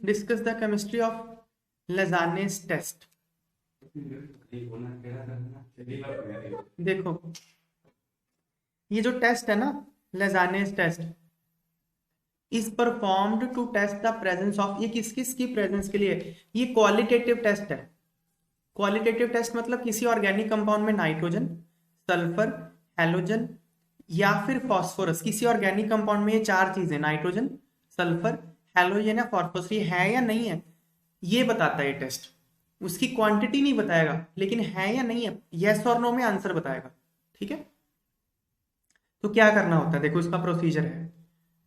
Discuss the chemistry of Lassaigne's test. देखो ये जो टेस्ट है ना, Lassaigne's test is performed to test the presence of, ये किस किस की प्रेजेंस के लिए, ये क्वालिटेटिव टेस्ट है। क्वालिटेटिव टेस्ट मतलब किसी ऑर्गेनिक कंपाउंड में नाइट्रोजन, सल्फर, हेलोजन या फिर फॉस्फोरस, किसी ऑर्गेनिक कंपाउंड में ये चार चीजें नाइट्रोजन, सल्फर, हेलोजन या फॉस्फोरस ये है या नहीं है, ये बताता है ये टेस्ट। उसकी क्वांटिटी नहीं बताएगा, लेकिन है या नहीं है, यस और नो में आंसर बताएगा। ठीक है, तो क्या करना होता है, देखो इसका प्रोसीजर है।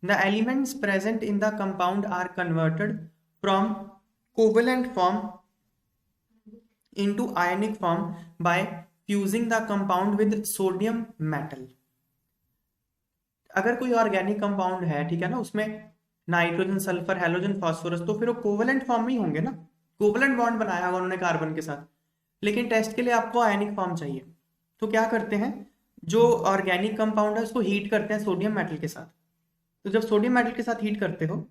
The elements present in the compound are converted from covalent form into ionic form by fusing the compound with sodium metal। अगर कोई ऑर्गेनिक कंपाउंड है, ठीक है ना, उसमें नाइट्रोजन, सल्फर, हेलोजन, फॉस्फोरस, तो फिर वो कोवेलेंट फॉर्म में ही होंगे ना, कोवेलेंट बॉन्ड बनाया होगा उन्होंने कार्बन के साथ। लेकिन टेस्ट के लिए आपको आयनिक फॉर्म चाहिए, तो क्या करते हैं, जो ऑर्गेनिक कंपाउंड है उसको हीट करते हैं सोडियम मेटल के साथ। तो जब सोडियम मेटल के साथ हीट करते हो,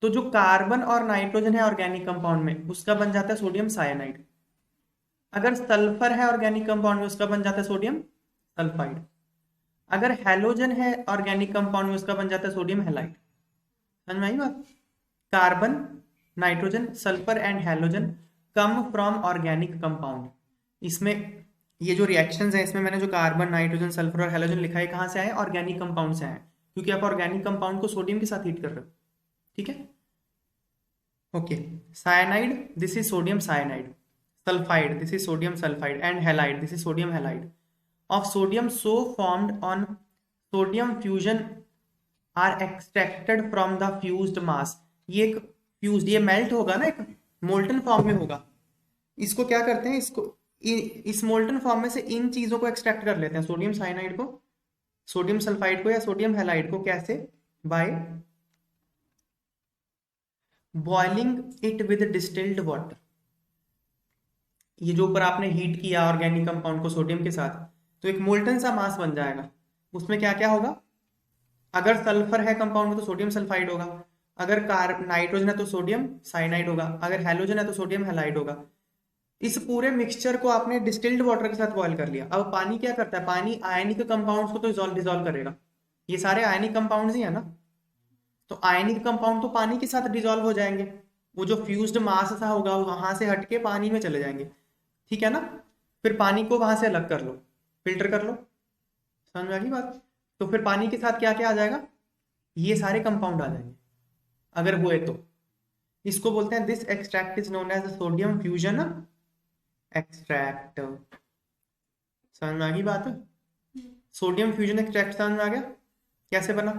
तो जो कार्बन और नाइट्रोजन है ऑर्गेनिक कंपाउंड में, उसका बन जाता है सोडियम साइनाइड। अगर सल्फर है ऑर्गेनिक कंपाउंड में, उसका बन जाता है सोडियम सल्फाइड। अगर हेलोजन है ऑर्गेनिक कंपाउंड में, उसका बन जाता है सोडियम हेलाइड। समझ में आई बात। Carbon, nitrogen, sulphur and halogen come from organic compound. इसमें ये जो रिएक्शंस है, इसमें मैंने जो कार्बन, नाइट्रोजन, सल्फर और हेलोजन लिखा है, कहां से आए, ऑर्गेनिक कंपाउंड से आए, क्योंकि आप ऑर्गेनिक कंपाउंड को सोडियम के साथ हीट कर रहे हो। ठीक है, okay. Cyanide, this is sodium cyanide. sulfide, this is sodium sulfide, and halide, this is sodium halide of sodium so formed on sodium fusion are extracted from the fused mass। ये एक fuse, ये melt होगा ना, एक molten form में होगा। इसको क्या करते हैं, इसको इस मोल्टन फॉर्म में से इन चीजों को एक्सट्रैक्ट कर लेते हैं, सोडियम साइनाइड को, सोडियम सल्फाइड को या सोडियम हेलाइड को। कैसे, by boiling it with distilled water. ये जो ऊपर आपने हीट किया ऑर्गेनिक कंपाउंड को सोडियम के साथ, तो एक मोल्टन सा मास बन जाएगा। उसमें क्या क्या होगा, अगर सल्फर है कंपाउंड में तो सोडियम सल्फाइड होगा, अगर नाइट्रोजन है तो सोडियम साइनाइड होगा, अगर हेलोजन है तो सोडियम हेलाइड होगा। इस पूरे मिक्सचर को आपने डिस्टिल्ड वाटर के साथ बॉयल कर लिया। अब पानी क्या करता है, पानी आयनिक कंपाउंड्स को तो डिजोल्व करेगा, ये सारे आयनिक कंपाउंड्स ही है ना, तो आयनिक कंपाउंड तो पानी के साथ डिजोल्व हो जाएंगे, वो जो फ्यूज्ड मास सा होगा वहां से हटके पानी में चले जाएंगे। ठीक है ना, फिर पानी को वहां से अलग कर लो, फिल्टर कर लो। समझ में आ गई बात। तो फिर पानी के साथ क्या क्या आ जाएगा, ये सारे कंपाउंड आ जाएंगे अगर हुए तो। इसको बोलते हैं, this extract is known as sodium fusion extract. समझ में आ गई बात। सोडियम फ्यूजन एक्सट्रैक्ट समझ में आ गया, कैसे बना।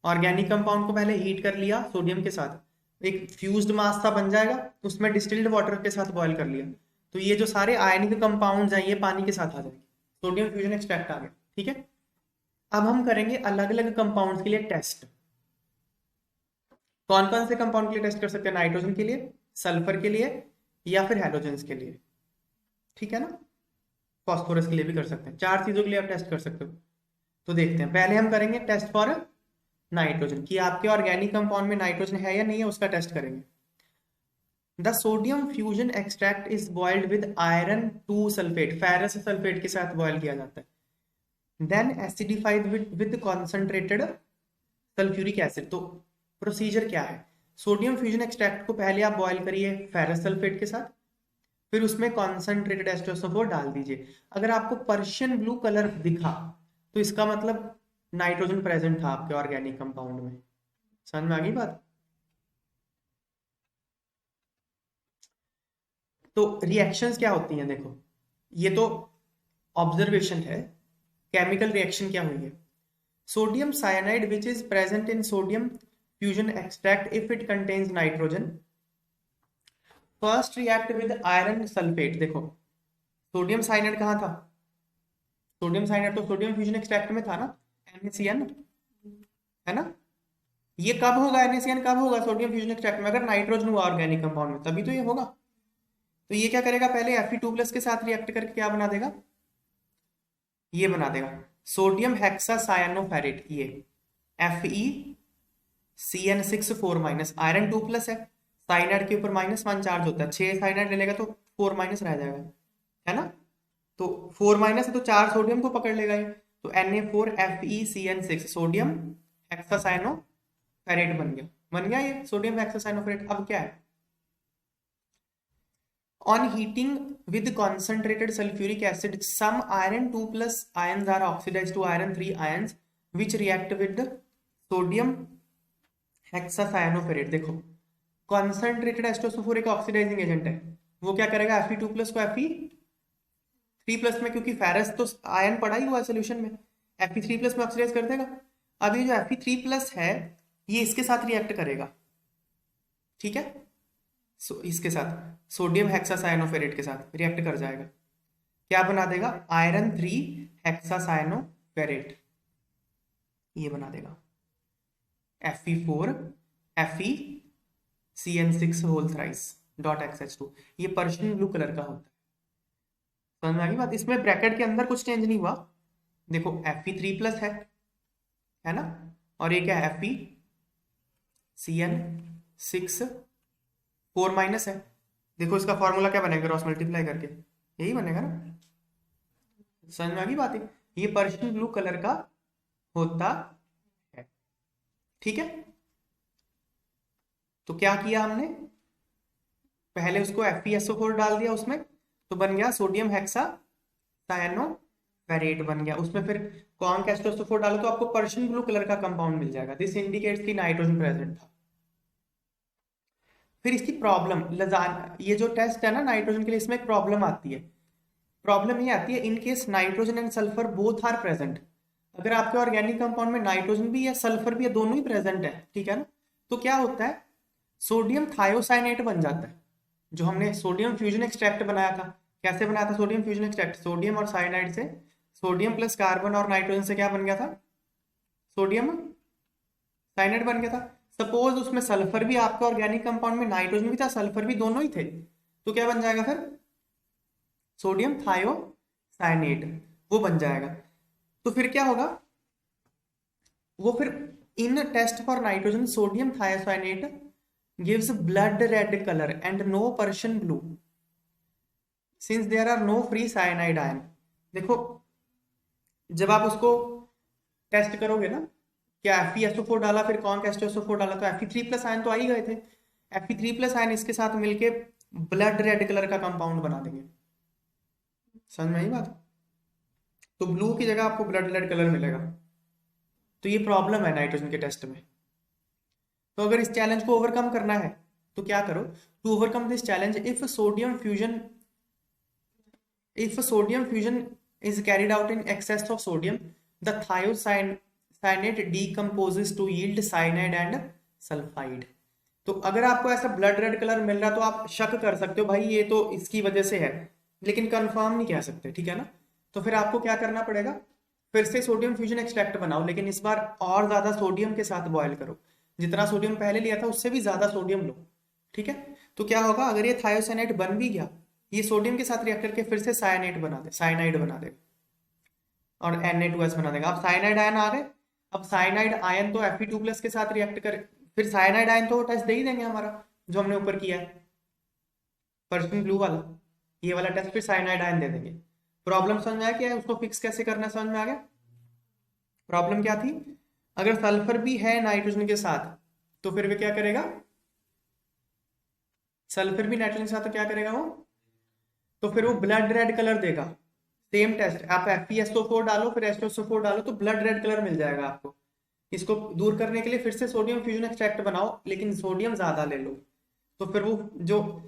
ऑर्गेनिक कंपाउंड को पहले हीट कर लिया सोडियम के साथ, एक फ्यूज्ड मास सा बन जाएगा, उसमें डिस्टिल्ड वाटर के साथ बॉयल कर लिया, तो ये जो सारे आयनिक कंपाउंड्स हैं ये पानी के साथ आ जाएंगे, सोडियम फ्यूजन एक्सट्रैक्ट आ गया। ठीक है, अब हम करेंगे अलग अलग कंपाउंड्स के लिए टेस्ट। कौन कौन से कंपाउंड के लिए टेस्ट कर सकते हैं, नाइट्रोजन के लिए, सल्फर के लिए या फिर हेलोजन के लिए। ठीक है ना, फॉस्फोरस के लिए भी कर सकते हैं, चार चीजों के लिए आप टेस्ट कर सकते हो। तो देखते हैं, पहले हम करेंगे टेस्ट फॉर नाइट्रोजन, कि आपके ऑर्गेनिक कंपाउंड में नाइट्रोजन है या नहीं है, उसका टेस्ट करेंगे। The sodium fusion extract is boiled with iron 2 sulphate, ferrous sulphate के साथ बॉयल किया जाता है। Then acidified with concentrated sulphuric acid. तो प्रोसीजर क्या है, सोडियम फ्यूजन एक्सट्रैक्ट को पहले आप बॉयल करिए फेरस सल्फेट के साथ, फिर उसमें कॉन्सेंट्रेटेड एस्टोसोफोर डाल दीजिए। अगर आपको पर्शियन ब्लू कलर दिखा तो इसका मतलब नाइट्रोजन प्रेजेंट था आपके ऑर्गेनिक कंपाउंड में। समझ में आ गई बात। तो रिएक्शंस क्या होती हैं, देखो ये तो ऑब्जर्वेशन है, केमिकल रिएक्शन क्या हुई है। Sodium cyanide which is present in sodium fusion extract if it contains nitrogen first react with iron sulphate. देखो सोडियम साइनाइड कहाँ था, सोडियम साइनाइड तो सोडियम फ्यूजन एक्सट्रैक्ट में था ना, NaCN है ना। ये कब होगा, NaCN कब होगा सोडियम फ्यूजन एक्सट्रैक्ट में, अगर नाइट्रोजन हुआ ऑर्गेनिक कंपाउंड में, तभी तो ये होगा। तो ये क्या करेगा, पहले Fe2+ के साथ रिएक्ट करके क्या बना देगा, ये बना देगा सोडियम हेक्सासायनोफेरेट। ये FeCN6 4- आयरन 2+ है, साइनाइड के ऊपर -1 चार्ज होता है, 6 साइनाइड ले लेगा तो 4- रह जाएगा, है ना। तो 4- है तो 4 सोडियम को पकड़ लेगा ये, तो Na4FeCN6 सोडियम हेक्सासाइनोफेरेट बन गया ये सोडियम हेक्सासाइनोफेरेट। अब क्या है, on heating with concentrated sulfuric acid some iron 2+ ions are oxidized to iron 3 ions which react with the sodium hexacyanoferrate. देखो कॉन्सेंट्रेटेड एस्टोसोफोरिक ऑक्सीडाइजिंग एजेंट है, वो क्या करेगा, Fe2+ को Fe3+ में, क्योंकि फेरस तो आयन पड़ा ही हुआ है सोल्यूशन में, Fe3+ में ऑक्सीडाइज कर देगा। अब ये जो Fe3+ है ये इसके साथ रिएक्ट करेगा, ठीक है, इसके साथ सोडियम हेक्सासाइनोफेरेट के साथ रिएक्ट कर जाएगा, क्या बना देगा, आयरन 3 हेक्सासाइनोफेरेट, ये बना देगा Fe4 FeCN6 whole thrice .XH2। ये पर्शियन ब्लू कलर का होता है, समझ में आ गई बात। इसमें ब्रैकेट के अंदर कुछ चेंज नहीं हुआ, देखो Fe3+ है ना, और ये क्या है, FeCN6 4- है। देखो इसका फॉर्मूला क्या बनेगा, क्रॉस मल्टीप्लाई करके यही बनेगा ना, समझ में आ गई बात है। ये पर्शियन ब्लू कलर का होता है, ठीक है। तो क्या किया हमने, पहले उसको FeSO4 डाल दिया उसमें, तो बन गया सोडियम हेक्सासाइनोफेरेट बन गया, उसमें फिर कॉन्क एस्टोसोफोर डालो तो आपको पर्शियन ब्लू कलर का कंपाउंड मिल जाएगा, दिस इंडिकेट्स कि नाइट्रोजन प्रेजेंट था। फिर इसकी प्रॉब्लम, ये जो टेस्ट है ना नाइट्रोजन के लिए, इसमें एक प्रॉब्लम आती है, प्रॉब्लम ये आती है in case nitrogen and sulphur both are present. अगर आपके ऑर्गेनिक कंपाउंड में नाइट्रोजन भी है सल्फर भी है, दोनों ही प्रेजेंट है, ठीक है ना, तो क्या होता है, सोडियम थायोसाइनेट बन जाता है। जो हमने सोडियम फ्यूजन एक्सट्रैक्ट बनाया था, कैसे बनाया था सोडियम फ्यूजन एक्सट्रैक्ट, सोडियम और साइनाइड से, सोडियम प्लस कार्बन और नाइट्रोजन से क्या बन गया था, सोडियम साइनाइड बन गया था। सपोज उसमें सल्फर भी, आपके ऑर्गेनिक कंपाउंड में नाइट्रोजन भी था सल्फर भी, दोनों ही थे, तो क्या बन जाएगा फिर, सोडियम थायोसाइनेट, वो बन जाएगा। तो फिर क्या होगा, वो फिर in test for nitrogen sodium thiocyanate gives blood red colour and no Prussian blue since there are no free cyanide ion. देखो जब आप उसको टेस्ट करोगे ना, क्या FeSO4 डाला फिर कॉन्क एस्टोसोफोर डाला तो Fe3+ आयन तो आ ही गए थे, Fe3+ आयन इसके साथ मिलके ब्लड रेड कलर का कंपाउंड बना देंगे, समझ में आई बात। तो ब्लू की जगह आपको ब्लड रेड कलर मिलेगा, तो ये प्रॉब्लम है नाइट्रोजन के टेस्ट में। तो अगर इस चैलेंज को ओवरकम करना है तो क्या करो, to overcome this challenge if sodium fusion is carried out in excess of sodium, the thiocyanate decomposes to yield cyanide and sulfide। तो अगर आपको ऐसा ब्लड रेड कलर मिल रहा तो आप शक कर सकते हो भाई ये तो इसकी वजह से है, लेकिन कंफर्म नहीं कह सकते, ठीक है ना। तो फिर आपको क्या करना पड़ेगा, फिर से सोडियम फ्यूजन एक्सट्रैक्ट बनाओ, लेकिन इस बार और ज्यादा सोडियम के साथ बॉयल करो, जितना सोडियम पहले लिया था उससे भी ज्यादा सोडियम लो, ठीक है। तो क्या होगा, अगर ये थायोसाइनेट बन भी गया, ये सोडियम के साथ रिएक्ट करके फिर से साइनाइड बना देगा और Na2S बना देगा। अब साइनाइड आयन आ गए, अब साइनाइड आयन तो Fe2+ के साथ रिएक्ट कर, फिर साइनाइड आयन तो टेस्ट दे ही देंगे हमारा जो हमने ऊपर किया है पर्शियन ब्लू वाला, ये वाला टेस्ट फिर साइनाइड आयन दे देंगे। प्रॉब्लम समझ में आया क्या है, उसको फिक्स कैसे करना समझ में आ गया। प्रॉब्लम क्या थी, अगर सल्फर भी है नाइट्रोजन के साथ तो फिर वे क्या करेगा, सल्फर भी नाइट्रोजन के साथ तो क्या करेगा वो, तो फिर वो ब्लड रेड कलर देगा। सेम टेस्ट, आप FeSO4 डालो फिर H2SO4 डालो तो ब्लड रेड कलर मिल जाएगा आपको। इसको दूर करने के लिए फिर से सोडियम फ्यूजन एक्सट्रैक्ट बनाओ, लेकिन सोडियम ज्यादा ले लो, तो फिर वो जो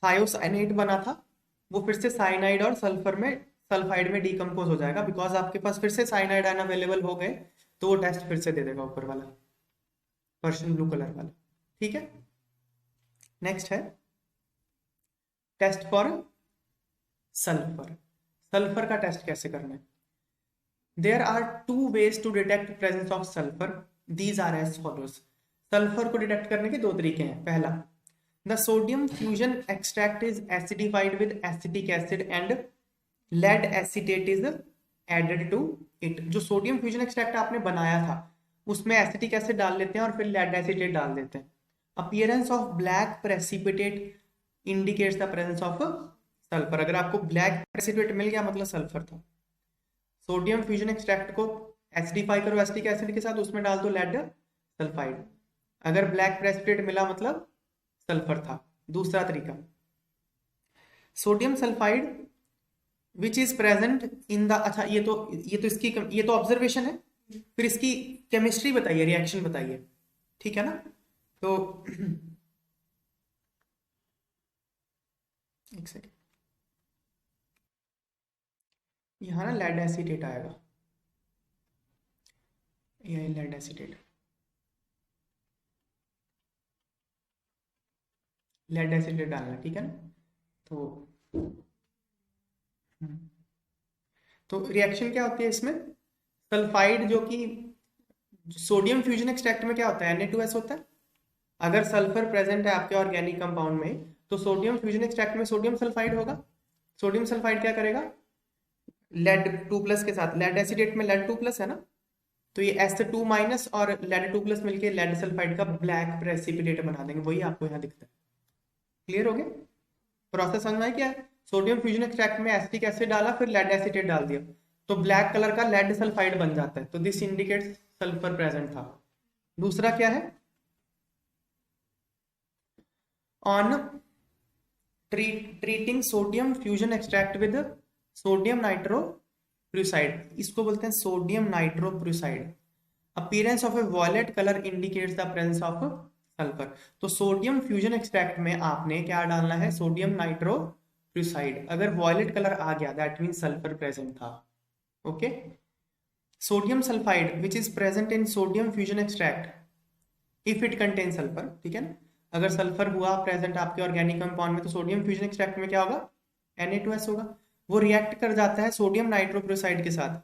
थायोसाइनेट बना था वो फिर से साइनाइड और सल्फाइड में डिकम्पोज हो जाएगा, बिकॉज आपके पास फिर से साइनाइड आयन अवेलेबल हो गए, तो वो टेस्ट फिर से दे देगा ऊपर वाला पर्शियन ब्लू कलर वाला, ठीक है। नेक्स्ट है टेस्ट फॉर सल्फर। सल्फर का टेस्ट कैसे करना है, there are 2 ways to detect presence of sulphur, these are as follows. Sulphur को डिटेक्ट करने के 2 तरीके हैं। पहला, the sodium fusion extract is acidified with acetic acid and lead acetate is added to it. जो सोडियम फ्यूजन एक्सट्रैक्ट आपने बनाया था उसमें एसिटिक एसिड डाल लेते हैं और फिर लेड एसीटेट डाल देते हैं। Appearance of black precipitate indicates the presence of sulphur. अगर आपको ब्लैक प्रेसिपिटेट मिल गया मतलब सल्फर था। सोडियम फ्यूजन एक्सट्रैक्ट को एसिडिफाई करो एसिटिक एसिड के साथ, उसमें डाल दो लेड सल्फाइड। अगर ब्लैक प्रेसिपिटेट मिला मतलब सल्फर था। दूसरा तरीका, sodium sulphide which is present in the, अच्छा ये तो ऑब्जर्वेशन है, फिर इसकी केमिस्ट्री बताइए, रिएक्शन बताइए, ठीक है ना। तो एक सेकेंड, यहाँ ना लेड एसीटेट आएगा, ये लेड एसीटेट, लेड एसीटेट डालना, ठीक है ना। तो तो रिएक्शन क्या होती है इसमें, सल्फाइड जो कि सोडियम फ्यूजन एक्सट्रैक्ट में क्या होता है Na2S होता है। अगर सल्फर प्रेजेंट है आपके ऑर्गेनिक कंपाउंड में तो सोडियम फ्यूजन एक्सट्रैक्ट में सोडियम सल्फाइड होगा। सोडियम सल्फाइड क्या करेगा, लेड 2+ के साथ, लेड एसीटेट में लेड 2+ है ना, तो ये S2- और लेड 2+ मिलके लेड सल्फाइड का ब्लैक प्रेसिपिटेट बना देंगे, वही आपको यहाँ दिखता है। क्लियर हो गया प्रोसेस, समझ में आया क्या है। सोडियम फ्यूजन एक्सट्रैक्ट में एसिटिक एसिड डाला, फिर लेड एसीटेट डाल दिया, तो ब्लैक कलर का लेड सल्फाइड बन जाता है, तो दिस इंडिकेट्स सल्फर प्रेजेंट था। दूसरा क्या है, on treating sodium fusion extract with sodium nitroprusside, इसको बोलते हैं sodium nitroprusside. Appearance of a violet colour indicates the presence of sulphur. तो सोडियम फ्यूजन एक्सट्रैक्ट में आपने क्या डालना है, सोडियम नाइट्रोप्रूसाइड। अगर वॉयलेट कलर आ गया दैट मीन सल्फर प्रेजेंट था। Okay, sodium sulphide which is present in sodium fusion extract if it contain sulphur, ठीक है ना। अगर सल्फर हुआ प्रेजेंट आपके ऑर्गेनिक कंपाउंड में तो सोडियम फ्यूजन एक्सट्रैक्ट में क्या होगा, Na2S होगा। वो रिएक्ट कर जाता है सोडियम नाइट्रोप्रोसाइड के साथ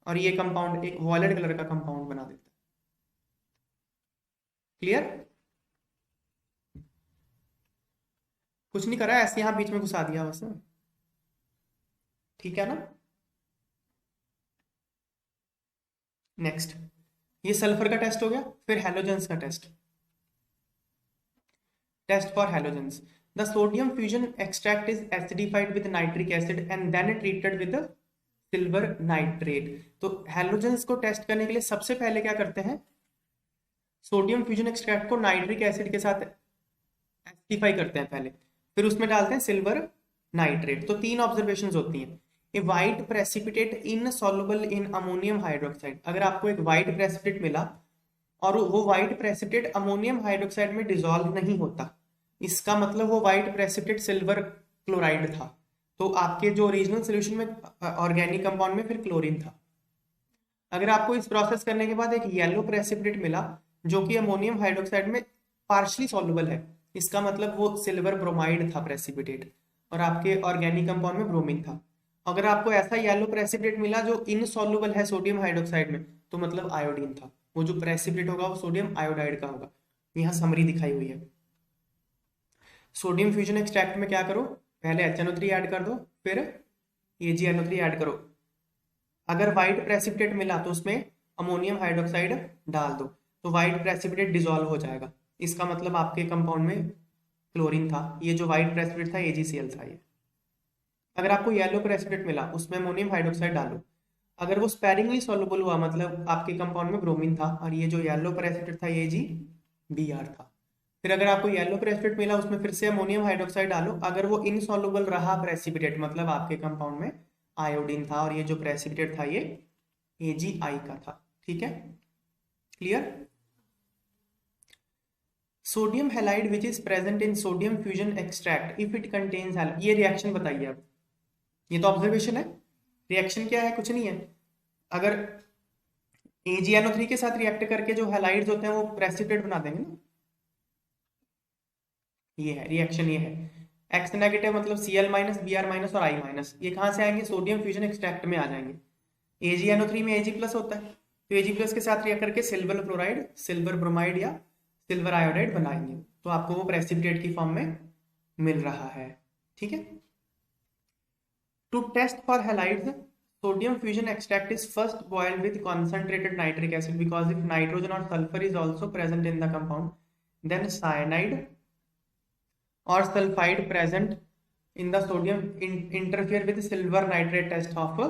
और ये कंपाउंड एक वॉयलेट कलर का कंपाउंड बना देता है। क्लियर, कुछ नहीं करा, ऐसे यहां बीच में घुसा दिया बस, ठीक है ना। नेक्स्ट, ये सल्फर का टेस्ट हो गया, फिर हैलोजेंस का test. Test for halogens, the sodium fusion extract is acidified with nitric acid and then treated with silver nitrate. तो हैलोजेंस को टेस्ट करने के लिए सबसे पहले क्या करते हैं, सोडियम फ्यूजन एक्सट्रैक्ट को नाइट्रिक एसिड के साथ एसिडिफाई करते हैं पहले, फिर उसमें डालते हैं सिल्वर नाइट्रेट। तो 3 ऑब्जर्वेशंस होती हैं। A white precipitate insoluble in ammonium hydroxide, अगर आपको एक वाइट प्रेसिपिटेट मिला और वो वाइट प्रेसिपिटेट अमोनियम हाइड्रोक्साइड में डिसॉल्व नहीं होता, इसका मतलब वो वाइट प्रेसिपिटेट सिल्वर क्लोराइड था, तो आपके जो ओरिजिनल सोल्यूशन में ऑर्गेनिक कंपाउंड में फिर क्लोरीन था। अगर आपको इस प्रोसेस करने के बाद एक येलो प्रेसिपिटेट मिला जो कि अमोनियम हाइड्रोक्साइड में पार्शली सॉल्युबल है, इसका मतलब वो सिल्वर ब्रोमाइड था प्रेसिपिटेट और आपके ऑर्गेनिक कंपाउंड में ब्रोमीन था। अगर आपको ऐसा येलो प्रेसिपिटेट मिला जो इनसॉल्युबल है सोडियम हाइड्रोक्साइड में, तो मतलब आयोडीन था। वो जो प्रेसिपिटेट होगा वो सोडियम आयोडाइड का होगा। यहाँ समरी दिखाई हुई है। सोडियम फ्यूजन एक्सट्रैक्ट में क्या करो, पहले HNO3 ऐड कर दो, फिर AgNO3 ऐड करो। अगर व्हाइट प्रेसिपिटेट मिला तो उसमें अमोनियम हाइड्रोक्साइड डाल दो, तो व्हाइट प्रेसिपिटेट डिसॉल्व हो जाएगा। इसका मतलब आपके कंपाउंड में क्लोरीन था, ये जो व्हाइट प्रेसिपिटेट था AgCl था ये। अगर आपको येलो प्रेसिपिटेट मिला उसमें अमोनियम हाइड्रोक्साइड डालो, अगर वो स्पैरिंगली सॉल्युबल हुआ मतलब आपके कंपाउंड में ब्रोमीन था और ये जो येलो प्रेसिपिटेट था AgBr था। फिर अगर आपको येलो प्रेसिपिटेट मिला उसमें फिर से अमोनियम हाइड्रोक्साइड डालो, अगर वो इनसॉल्युबल रहा प्रेसिपिटेट मतलब आपके कंपाउंड में आयोडीन था और ये जो प्रेसिपिटेट था ये AgI का था। ठीक है, clear. Sodium halide which is present in sodium fusion extract if it contains, ये रिएक्शन बताइए आप, ये तो ऑब्जर्वेशन है। रिएक्शन क्या है, कुछ नहीं है। अगर AgNO3 के साथ रिएक्ट करके जो हैलाइड्स होते हैं वो प्रेसिपिटेट बना देंगे ना, ये है रिएक्शन, ये है X नेगेटिव मतलब Cl-, Br- और I-, ये कहां से आएंगे, सोडियम फ्यूजन एक्सट्रैक्ट में आ जाएंगे। AgNO3 में Ag+ होता है, तो Ag+ के साथ रिएक्ट करके सिल्वर क्लोराइड, सिल्वर ब्रोमाइड या सिल्वर आयोडाइड बनाएंगे, तो आपको वो प्रेसिपिटेट की फॉर्म में मिल रहा है। ठीक है, to test for halides sodium fusion extract is first boiled with concentrated nitric acid because if nitrogen or sulfur is also present in the compound, then cyanide or sulfide present in the sodium interfere with silver nitrate test of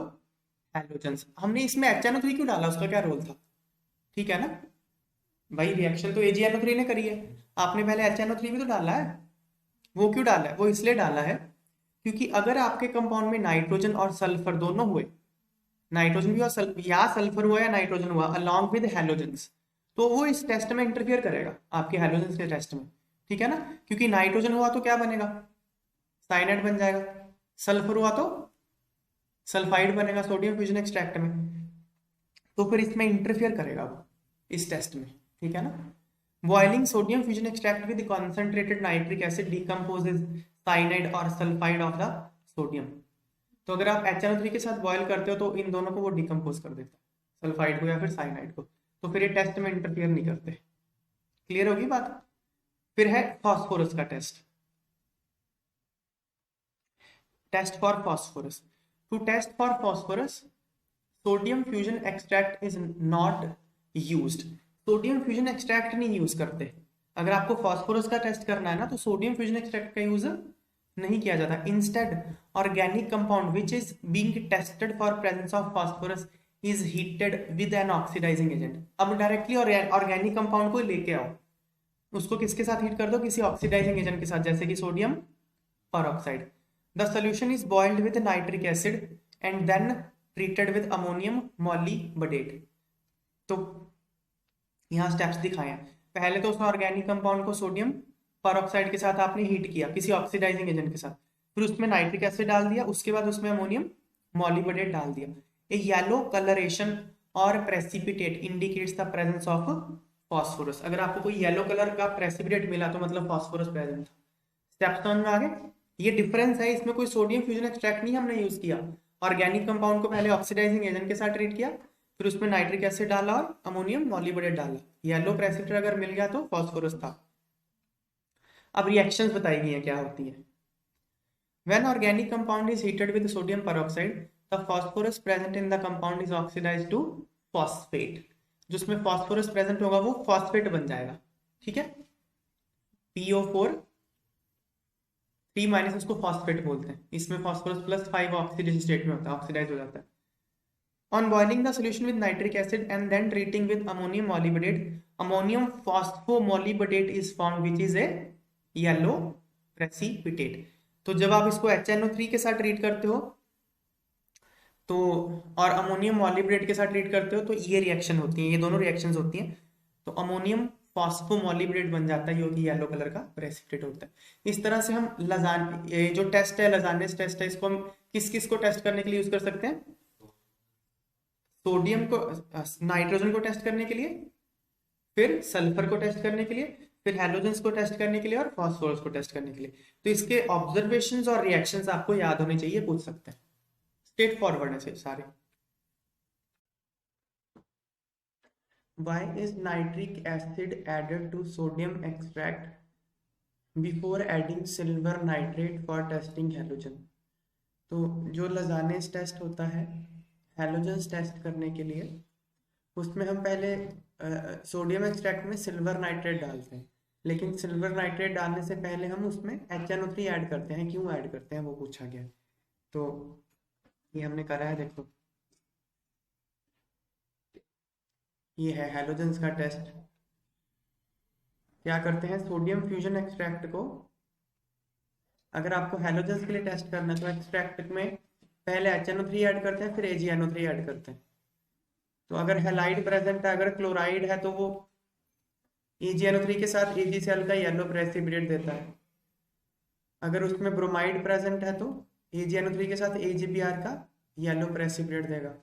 halogens. हमने इसमें HNO3 क्यों डाला, उसका क्या role था? ठीक है ना भाई, रिएक्शन तो AgNO3 ने करी है, आपने पहले HNO3 भी तो डाला है। वो क्यों डाला है? वो इसलिए डाला है क्योंकि अगर आपके कंपाउंड में नाइट्रोजन और सल्फर दोनों हुए, नाइट्रोजन भी और या सल्फर हुआ या नाइट्रोजन हुआ अलॉन्ग विद हैलोजेंस, तो वो इस टेस्ट में इंटरफियर करेगा आपके हैलोजेंस के टेस्ट में, ठीक है ना। क्योंकि नाइट्रोजन हुआ तो क्या बनेगा, साइनाइड बन जाएगा, सल्फर हुआ तो सल्फाइड बनेगा सोडियम फ्यूजन एक्सट्रैक्ट में, तो फिर इसमें इंटरफियर करेगा वो इस टेस्ट में, ठीक है ना। Boiling sodium fusion extract with concentrated nitric acid decomposes cyanide और सल्फाइड ऑफ द सोडियम। तो अगर आप HNO3 के साथ बॉयल करते हो तो इन दोनों को वो डिकम्पोज कर देता है, सल्फाइड को या फिर साइनाइड को, तो फिर ये टेस्ट में इंटरफियर नहीं करते। क्लियर होगी बात। फिर है फॉस्फोरस का test, test for phosphorus. To test for phosphorus sodium fusion extract is not used. Sodium fusion extract नहीं यूज करते। अगर आपको फॉस्फोरस का टेस्ट करना है ना तो सोडियम फ्यूजन एक्सट्रैक्ट का यूज नहीं किया जाता। Instead organic compound which is being tested for presence of phosphorus is heated with an oxidising agent. अब डायरेक्टली ऑर्गेनिक कंपाउंड को लेके आओ, उसको किसके साथ हीट कर दो, किसी ऑक्सीडाइजिंग एजेंट के साथ, जैसे कि sodium peroxide. The solution is boiled with nitric acid and then treated with ammonium molybdate. तो यहाँ स्टेप्स दिखाए हैं। पहले तो उस ऑर्गेनिक कंपाउंड को सोडियम परऑक्साइड के साथ आपने हीट किया किसी ऑक्सीडाइजिंग एजेंट के साथ, फिर उसमें नाइट्रिक एसिड डाल दिया, उसके बाद उसमें अमोनियम मॉलीबडेट डाल दिया। ए येलो कलरेशन और precipitate indicates the presence of phosphorus. अगर आपको कोई येलो कलर का प्रेसिपिटेट मिला तो मतलब फॉस्फोरस प्रेजेंट था। स्टेप्स समझ में आ गए। ये डिफरेंस है, इसमें कोई सोडियम फ्यूजन एक्सट्रैक्ट नहीं हमने यूज किया। ऑर्गेनिक कंपाउंड को पहले ऑक्सीडाइजिंग एजेंट के साथ ट्रीट किया, फिर उसमें नाइट्रिक एसिड डाला और अमोनियम मॉलीबडेट डाला। येलो प्रेसिपिटेट अगर मिल गया तो फॉस्फोरस था। अब रिएक्शंस बताई गई हैं क्या होती है। When organic compound is heated with sodium peroxide, the phosphorus present in the compound is oxidized to phosphate। जिसमें phosphorus present होगा वो phosphate बन जाएगा, ठीक है। PO4 3- उसको phosphate बोलते हैं। इसमें phosphorus +5 ऑक्सीडेशन स्टेट में होता है, ऑक्सीडाइज हो जाता है। On boiling the solution with nitric acid and then treating with ammonium molybdate, ammonium phosphomolybdate is formed which is a yellow precipitate। तो जब आप इसको HNO3 के साथ ट्रीट करते हो तो और अमोनियम मॉलिब्डेट के साथ ट्रीट करते हो तो ये रिएक्शन होती है, ये दोनों रिएक्शंस होती हैं। तो अमोनियम फॉस्फोमॉलिब्डेट बन जाता है, जो कि येलो कलर का प्रेसिपिटेट होता है। इस तरह से हम लजान ये जो टेस्ट है लजानेस टेस्ट है, इसको हम किस किस को टेस्ट करने के लिए यूज कर सकते हैं। सोडियम को, नाइट्रोजन को टेस्ट करने के लिए, फिर सल्फर को टेस्ट करने के लिए, फिर हैलोजेंस को टेस्ट करने के लिए और फॉस्फोरस को टेस्ट करने के लिए। तो इसके ऑब्जर्वेशंस और रिएक्शंस आपको याद होने चाहिए, पूछ सकते हैं। स्ट्रेट फॉरवर्ड है सारे। Why is nitric acid added to sodium extract before adding silver nitrate for testing halogen? तो जो लजानेस टेस्ट होता है हैलोजेंस टेस्ट करने के लिए, उसमें हम पहले सोडियम एक्सट्रैक्ट में सिल्वर नाइट्रेट डालते हैं, लेकिन सिल्वर नाइट्रेट डालने से पहले हम उसमें HNO3 ऐड करते हैं। क्यों ऐड करते हैं वो पूछा गया, तो ये हमने करा है। देखो ये है हैलोजेंस का टेस्ट। क्या करते हैं, सोडियम फ्यूजन एक्सट्रैक्ट को, अगर आपको हैलोजेंस के लिए टेस्ट करना है तो एक्सट्रैक्ट में पहले HNO3 ऐड करते हैं, फिर AgNO3 ऐड करते हैं। तो अगर हैलाइड प्रेजेंट है, अगर क्लोराइड है तो वो AgNO3 के साथ AgCl का येलो प्रेसिपिटेट देता है। अगर उसमें ब्रोमाइड प्रेजेंट है तो AgNO3 के साथ AgBr का येलो प्रेसिपिटेट देगा।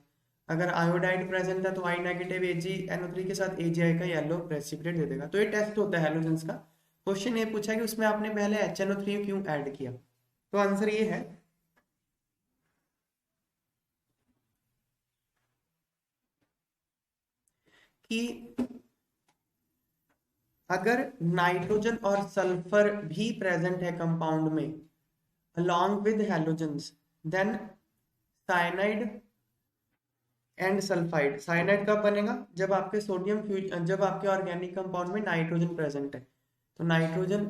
अगर आयोडाइड प्रेजेंट है तो I- AgNO3 के साथ AgI का येलो प्रेसिपिटेट दे देगा। तो ये टेस्ट होता है हैलोजेंस का। क्वेश्चन ये पूछा कि उसमें आपने पहले HNO3 क्यों ऐड किया, तो आंसर ये है कि अगर नाइट्रोजन और सल्फर भी प्रेजेंट है कंपाउंड में along with halogens, then cyanide and sulphide. Cyanide कब बनेगा? जब आपके जब आपके ऑर्गेनिक कंपाउंड में नाइट्रोजन प्रेजेंट है, तो nitrogen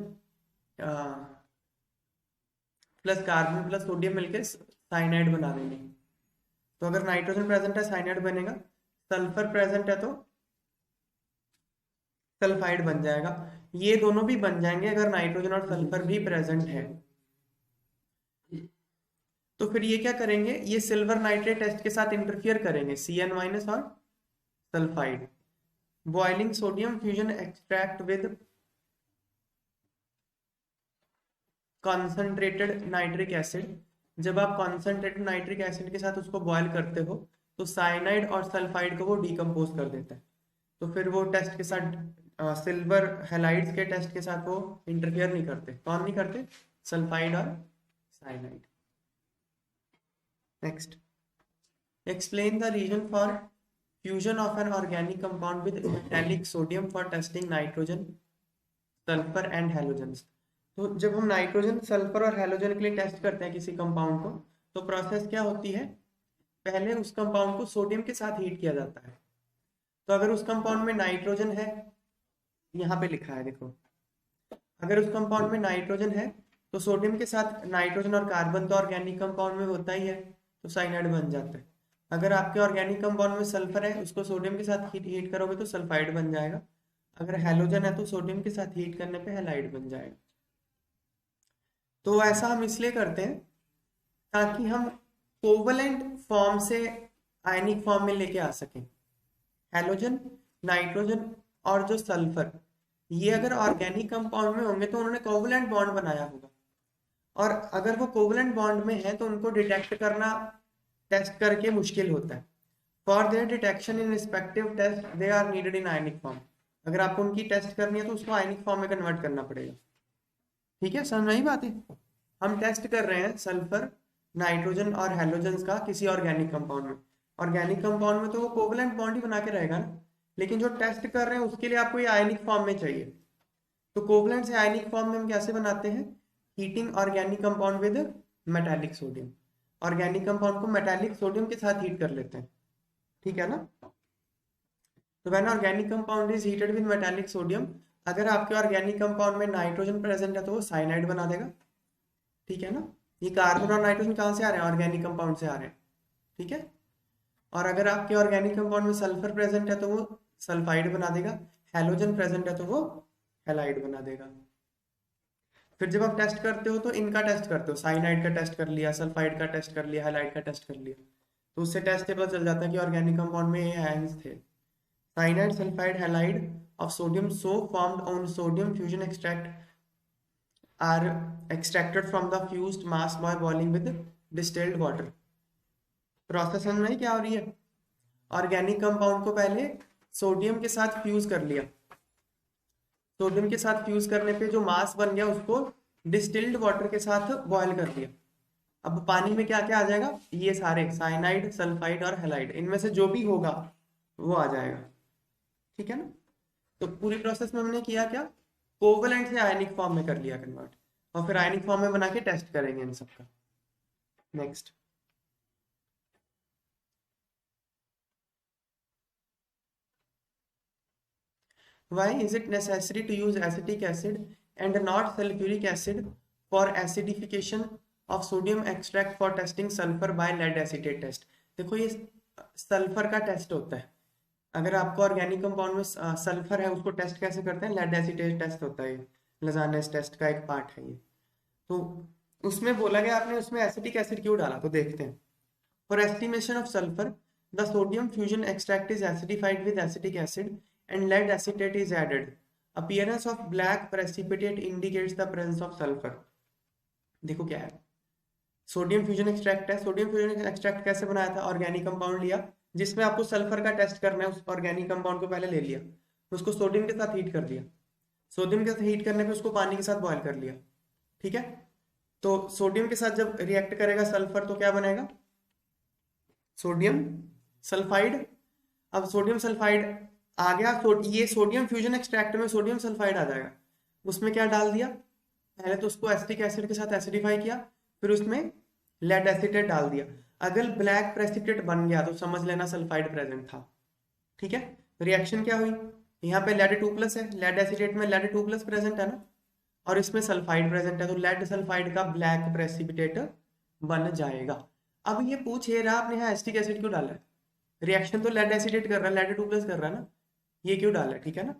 plus carbon plus sodium मिलकर साइनाइड बना देंगे। तो अगर नाइट्रोजन प्रेजेंट है साइनाइड बनेगा, सल्फर प्रेजेंट है तो सल्फाइड बन जाएगा। ये दोनों भी बन जाएंगे अगर नाइट्रोजन और सल्फर भी प्रेजेंट है। तो फिर ये क्या करेंगे, ये सिल्वर नाइट्रेट टेस्ट के साथ इंटरफियर करेंगे, Cn- और sulphide. Boiling sodium fusion extract with concentrated nitric acid. जब आप कॉन्सेंट्रेटेड नाइट्रिक एसिड के साथ उसको बॉयल करते हो तो साइनाइड और सल्फाइड को वो डिकम्पोज कर देता है। तो फिर वो टेस्ट के साथ सिल्वर हैलाइड्स के टेस्ट के साथ वो इंटरफियर नहीं करते। कौन नहीं करते? सल्फाइड और cyanide. Next, explain the reason for fusion of an organic compound with metallic sodium for testing nitrogen, sulphur and halogens. तो जब हम नाइट्रोजन, सल्फर और हैलोजन के लिए टेस्ट करते हैं किसी कंपाउंड को, तो प्रोसेस क्या होती है? पहले उस कंपाउंड को सोडियम के साथ हीट किया जाता है। तो अगर उस कंपाउंड में नाइट्रोजन है, यहाँ पे लिखा है देखो, अगर उस कंपाउंड में नाइट्रोजन है तो सोडियम के साथ नाइट्रोजन और कार्बन तो ऑर्गेनिक कंपाउंड में होता ही है, तो साइनाइड बन जाता है। अगर आपके ऑर्गेनिक कंपाउंड में सल्फर है, उसको सोडियम के साथ हीट करोगे तो सल्फाइड बन जाएगा। अगर हैलोजन है तो सोडियम के साथ हीट करने पे हैलाइड बन जाएगा। तो ऐसा हम इसलिए करते हैं ताकि हम कोवलेंट फॉर्म से आयनिक फॉर्म में लेके आ सकें। हैलोजन, नाइट्रोजन और जो सल्फर, ये अगर ऑर्गेनिक कंपाउंड में होंगे तो उन्होंने कोवलेंट बॉन्ड बनाया होगा, और अगर वो कोवलेंट बॉन्ड में है तो उनको डिटेक्ट करना टेस्ट करके मुश्किल होता है। For their detection in respective test they are needed in ionic form. अगर आपको उनकी टेस्ट करनी है तो उसको आयनिक फॉर्म में कन्वर्ट करना पड़ेगा। ठीक है, समझ नहीं बात है? हम टेस्ट कर रहे हैं सल्फर, नाइट्रोजन और हैलोजन का किसी ऑर्गेनिक कंपाउंड में। ऑर्गेनिक कंपाउंड में तो वो कोवलेंट बॉन्ड ही बना के रहेगा ना, लेकिन जो टेस्ट कर रहे हैं उसके लिए आपको ये आयनिक फॉर्म में चाहिए। तो कोवलेंट से आयनिक फॉर्म में हम कैसे बनाते हैं? Heating organic compound with metallic sodium. Organic compound को मेटालिक सोडियम के साथ हीट कर लेते हैं, ठीक है ना? तो when organic compound is heated with metallic sodium, अगर आपके ऑर्गेनिक कंपाउंड में नाइट्रोजन प्रेजेंट है तो वो साइनाइड बना देगा, ठीक है ना? ये कार्बन और नाइट्रोजन कहाँ से आ रहे हैं? ऑर्गेनिक कंपाउंड से आ रहे हैं, ठीक है? और अगर आपके ऑर्गेनिक कंपाउंड में सल्फर प्रेजेंट है तो वो सल्फाइड बना देगा, हैलोजन प्रेजेंट है तो वो हैलाइड बना देगा। फिर जब आप टेस्ट करते हो तो इनका टेस्ट करते हो, साइनाइड का टेस्ट कर लिया, सल्फाइड का टेस्ट कर लिया, हैलाइड का टेस्ट कर लिया, तो उससे टेस्ट से पता चल जाता है कि ऑर्गेनिक कंपाउंड में ये आयंस थे। Cyanide, sulphide, halide of sodium so formed on sodium fusion extract are extracted from the fused mass by boiling with distilled water। Process समझ में क्या हो रही है? ऑर्गेनिक कंपाउंड को पहले सोडियम के साथ फ्यूज कर लिया, सोडियम के साथ फ्यूज करने पे जो मास बन गया उसको डिस्टिल्ड वाटर के साथ बॉयल कर लिया। अब पानी में क्या क्या आ जाएगा? ये सारे साइनाइड, सल्फाइड और हैलाइड, इनमें से जो भी होगा वो आ जाएगा, ठीक है ना? तो पूरी प्रोसेस में हमने किया क्या? कोवलेंट से आयनिक फॉर्म में कर लिया कन्वर्ट, और फिर आयनिक फॉर्म में बना के टेस्ट करेंगे इन सबका। Next, why is it necessary to use acetic acid and not sulfuric acid for acidification of sodium extract for testing sulfur by lead acetate test? देखो ये सल्फर का टेस्ट होता है। अगर आपको ऑर्गेनिक कंपाउंड में सल्फर है, उसको टेस्ट कैसे करते हैं? लेड एसिटेट टेस्ट होता है, लजानेस टेस्ट का एक पार्ट है ये। तो उसमें बोला गया आपने उसमें एसिटिक एसिड क्यों डाला, तो देखते हैं। For estimation of sulphur the sodium fusion extract is acidified with acetic acid and lead acetate is added. Appearance of black precipitate indicates the presence of sulphur. देखो क्या है, सोडियम फ्यूजन एक्सट्रैक्ट है। Sodium fusion extract कैसे बनाया था? Organic compound लिया जिसमें आपको सल्फर का टेस्ट करना है, उस ऑर्गेनिक कंपाउंड को पहले ले लिया, उसको सोडियम के साथ हीट कर दिया, सोडियम के साथ हीट करने पे उसको पानी के साथ बॉयल कर लिया, ठीक है? तो सोडियम के साथ जब रिएक्ट करेगा सल्फर तो क्या बनेगा? Sodium sulphide. अब सोडियम सल्फाइड आ गया, ये सोडियम फ्यूजन एक्सट्रैक्ट में सोडियम सल्फाइड आ जाएगा। उसमें क्या डाल दिया? पहले तो उसको एसिटिक एसिड के साथ एसिडिफाई किया, फिर उसमें लेड एसिटेट डाल दिया। अगर ब्लैक प्रेसिपिटेट बन गया तो समझ लेना सल्फाइड प्रेजेंट था। ठीक है, रिएक्शन क्या हुई, यहाँ पे लेड 2+ है, लेड एसीटेट में लेड 2+ प्रेजेंट है ना, और इसमें सल्फाइड प्रेजेंट है, तो लेड सल्फाइड का ब्लैक प्रेसिपिटेट बन जाएगा। अब ये पूछ ये रहा आपने यहाँ एसिटिक एसिड क्यों डाला है, रिएक्शन तो लेड एसीटेट कर रहा है, लेड 2+ कर रहा है ना, ये क्यों डाला है, ठीक है ना।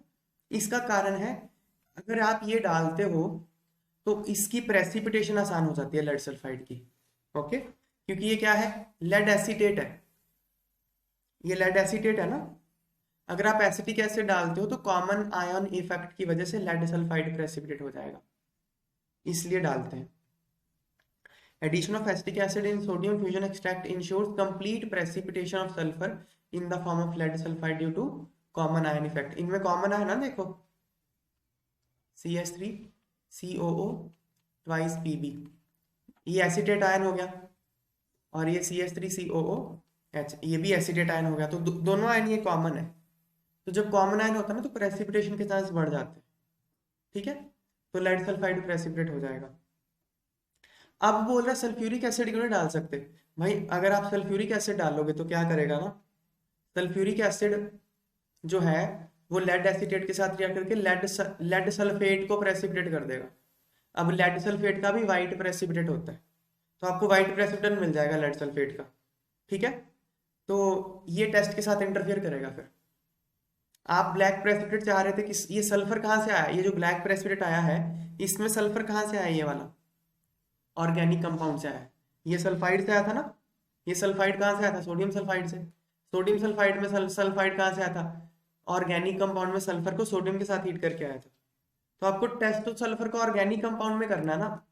इसका कारण है, अगर आप ये डालते हो तो इसकी प्रेसिपिटेशन आसान हो जाती है लेड सल्फाइड की। ओके, क्योंकि ये क्या है, लेड एसीटेट है, ये लेड एसीटेट है ना। अगर आप एसिटिक एसिड डालते हो तो कॉमन आयन इफेक्ट की वजह से लेड सल्फाइड प्रेसिपिटेट हो जाएगा, इसलिए डालते हैं। Addition of acetic acid in sodium fusion extract ensures complete precipitation of sulfur in the form of lead sulfide due to common ion effect। इनमें कॉमन है ना, देखो CH3 COO ट्वाइस Pb, ये एसिटेट आयन हो गया, और ये CH3 COOH ये भी एसिटेट आयन हो गया, तो दोनों आयन ये कॉमन है। तो जब कॉमन आयन होता है ना तो प्रेसिपिटेशन के चांस बढ़ जाते हैं। ठीक है, तो लेड सल्फाइड प्रेसिपिटेट हो जाएगा। अब बोल रहा है सल्फ्यूरिक एसिड क्यों नहीं डाल सकते, भाई अगर आप सल्फ्यूरिक एसिड डालोगे तो क्या करेगा ना, सल्फ्यूरिक एसिड जो है वो लेड एसीटेट के साथ रिएक्ट करके लेड सल्फेट को प्रेसिपिटेट कर देगा। अब लेड सल्फेट का भी वाइट प्रेसिपिटेट होता है, तो आपको वाइट प्रेसिपिटेट मिल जाएगा लेड सल्फेट का। ठीक है, तो ये टेस्ट के साथ इंटरफियर करेगा। फिर आप ब्लैक प्रेसिपिटेट चाह रहे थे कि ये सल्फर कहाँ से आया, ये जो ब्लैक प्रेसिपिटेट आया है इसमें सल्फर कहाँ से आया, ये वाला ऑर्गेनिक कंपाउंड से आया, ये सल्फाइड से आया था ना, ये सल्फाइड कहाँ से आया था, सोडियम सल्फाइड से। सोडियम सल्फाइड में सल्फाइड कहाँ से आया था, ऑर्गेनिक कंपाउंड में सल्फर को सोडियम के साथ हीट करके आया था। तो आपको टेस्ट तो सल्फर को ऑर्गेनिक कंपाउंड में करना है ना,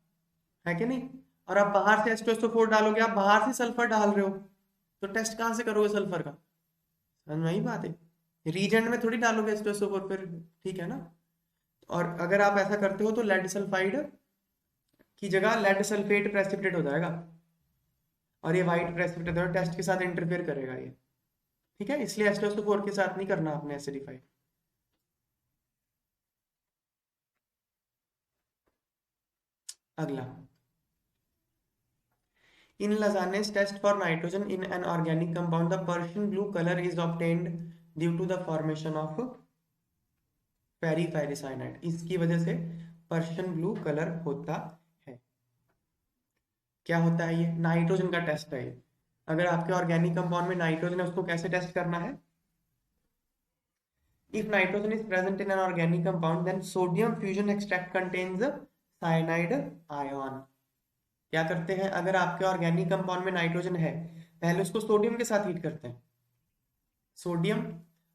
है कि नहीं। और आप बाहर से H2SO4 डालोगे, आप बाहर से सल्फर डाल रहे हो, तो टेस्ट कहाँ से करोगे सल्फर का, समझ में आई बात है। रीजेंट में थोड़ी डालोगे H2SO4 फिर, ठीक है ना। और अगर आप ऐसा करते हो तो लेड सल्फाइड की जगह लेड सल्फेट प्रेसिपिटेट हो जाएगा, और ये वाइट प्रेसिपिटेट टेस्ट के साथ इंटरफेयर करेगा ये। ठीक है, इसलिए H2SO4 के साथ नहीं करना आपने एसिडिफाई। अगला, in Lasane's test for nitrogen in an organic compound, the Persian blue color is obtained due to the formation of फेरिफेरिसाइनाइड। इसकी वजह से पर्शियन ब्लू कलर होता है। क्या होता है, ये नाइट्रोजन का टेस्ट है। अगर आपके ऑर्गेनिक कंपाउंड में नाइट्रोजन है उसको कैसे टेस्ट करना है, if nitrogen is present in an organic compound then sodium fusion extract contains cyanide ion. क्या करते हैं, अगर आपके ऑर्गेनिक कंपाउंड में नाइट्रोजन है पहले उसको सोडियम के साथ हीट करते हैं, सोडियम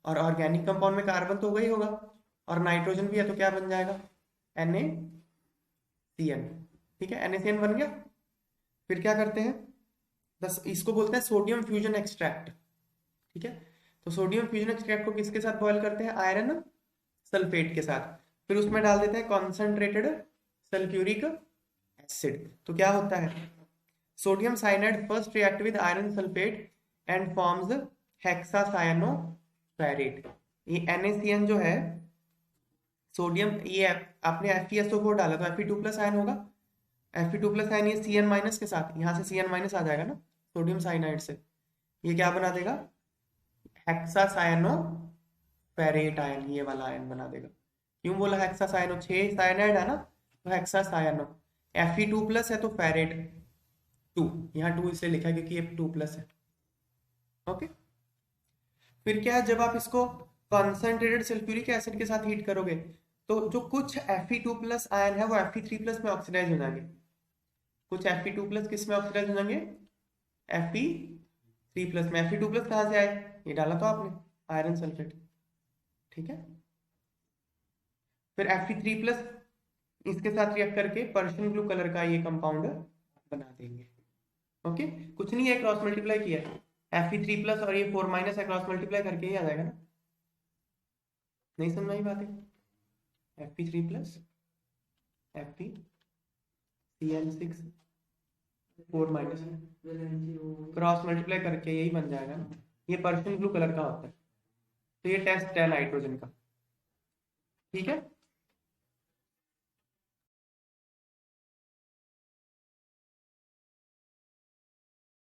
और ऑर्गेनिक कंपाउंड में कार्बन तो वही होगा और नाइट्रोजन भी है, तो क्या बन जाएगा NaCN। ठीक है, NaCN बन गया। फिर क्या करते हैं, बस इसको बोलते हैं सोडियम फ्यूजन एक्सट्रैक्ट। ठीक है, तो सोडियम फ्यूजन एक्सट्रैक्ट को किसके साथ बॉयल करते हैं, आयरन सल्फेट के साथ। फिर उसमें डाल देते हैं कॉन्सेंट्रेटेड सल्फ्यूरिक एसिड। तो क्या होता है, sodium cyanide first react with iron sulphate and forms hexacyanoferrate. ये NaCN जो है सोडियम, ये आपने FeSO4 डाला तो Fe2+ आयन होगा, Fe2+ आयन ये Cn- के साथ, यहाँ से Cn- आ जाएगा ना सोडियम साइनाइड से, ये क्या बना देगा हेक्सासायनोफेरेट आयन, ये वाला आयन बना देगा। क्यों बोला हेक्सासायनो, 6 साइनाइड है ना, तो हेक्सासायनो। Fe2+ है तो फेरेट 2, यहाँ 2 इसलिए लिखा है क्योंकि ये 2+ है। ओके, फिर क्या है, जब आप इसको कॉन्सेंट्रेटेड सल्फ्यूरिक एसिड के साथ हीट करोगे तो जो कुछ Fe2+ आयन है वो Fe3+ में ऑक्सीडाइज हो जाएंगे, कुछ Fe2+ किस में ऑक्सीडाइज हो जाएंगे, Fe3+ में। Fe2+ कहाँ से आए, ये डाला तो आपने आयरन सल्फेट। ठीक है, फिर Fe3+ इसके साथ रिएक्ट करके पर्शियन ब्लू कलर का ये कंपाउंड बना देंगे। ओके, कुछ नहीं है, क्रॉस मल्टीप्लाई किया Fe3+ और ये 4- है, क्रॉस मल्टीप्लाई करके ही आ जाएगा ना। नहीं समझ में आई बात है, Fe3+ FeCN6 4- क्रॉस मल्टीप्लाई करके यही बन जाएगा ना, ये पर्शियन ब्लू कलर का होता है। तो ये टेस्ट है नाइट्रोजन का। ठीक है।